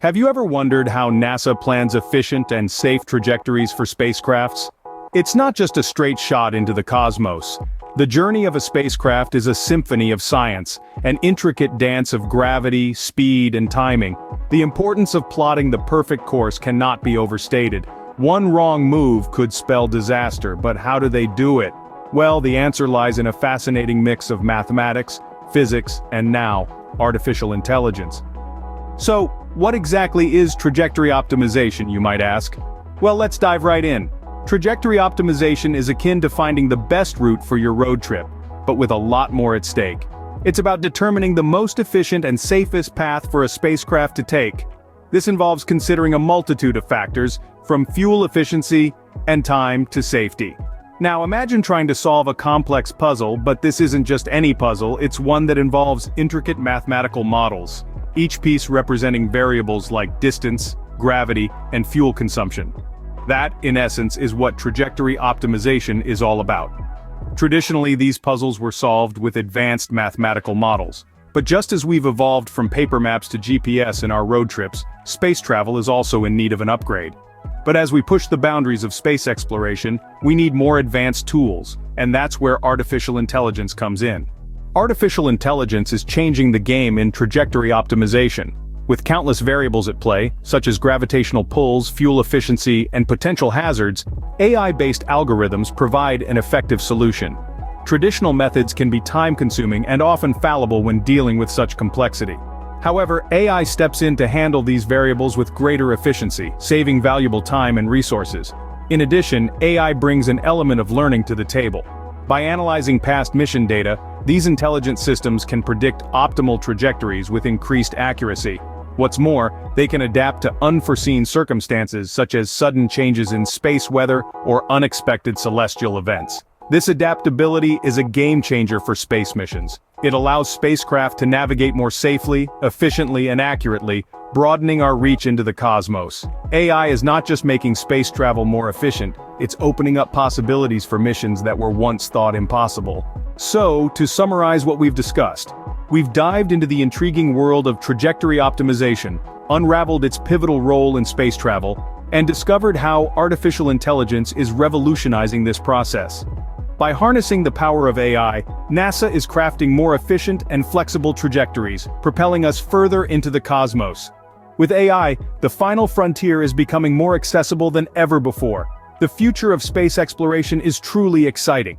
Have you ever wondered how NASA plans efficient and safe trajectories for spacecrafts? It's not just a straight shot into the cosmos. The journey of a spacecraft is a symphony of science, an intricate dance of gravity, speed, and timing. The importance of plotting the perfect course cannot be overstated. One wrong move could spell disaster, but how do they do it? Well, the answer lies in a fascinating mix of mathematics, physics, and now, artificial intelligence. So, what exactly is trajectory optimization, you might ask? Well, let's dive right in. Trajectory optimization is akin to finding the best route for your road trip, but with a lot more at stake. It's about determining the most efficient and safest path for a spacecraft to take. This involves considering a multitude of factors, from fuel efficiency and time to safety. Now imagine trying to solve a complex puzzle, but this isn't just any puzzle, it's one that involves intricate mathematical models, each piece representing variables like distance, gravity, and fuel consumption. That, in essence, is what trajectory optimization is all about. Traditionally, these puzzles were solved with advanced mathematical models. But just as we've evolved from paper maps to GPS in our road trips, space travel is also in need of an upgrade. But as we push the boundaries of space exploration, we need more advanced tools, and that's where artificial intelligence comes in. Artificial intelligence is changing the game in trajectory optimization. With countless variables at play, such as gravitational pulls, fuel efficiency, and potential hazards, AI-based algorithms provide an effective solution. Traditional methods can be time-consuming and often fallible when dealing with such complexity. However, AI steps in to handle these variables with greater efficiency, saving valuable time and resources. In addition, AI brings an element of learning to the table. By analyzing past mission data, these intelligent systems can predict optimal trajectories with increased accuracy. What's more, they can adapt to unforeseen circumstances such as sudden changes in space weather or unexpected celestial events. This adaptability is a game-changer for space missions. It allows spacecraft to navigate more safely, efficiently, and accurately, broadening our reach into the cosmos. AI is not just making space travel more efficient, it's opening up possibilities for missions that were once thought impossible. So, to summarize what we've discussed, we've dived into the intriguing world of trajectory optimization, unraveled its pivotal role in space travel, and discovered how artificial intelligence is revolutionizing this process. By harnessing the power of AI, NASA is crafting more efficient and flexible trajectories, propelling us further into the cosmos. With AI, the final frontier is becoming more accessible than ever before. The future of space exploration is truly exciting.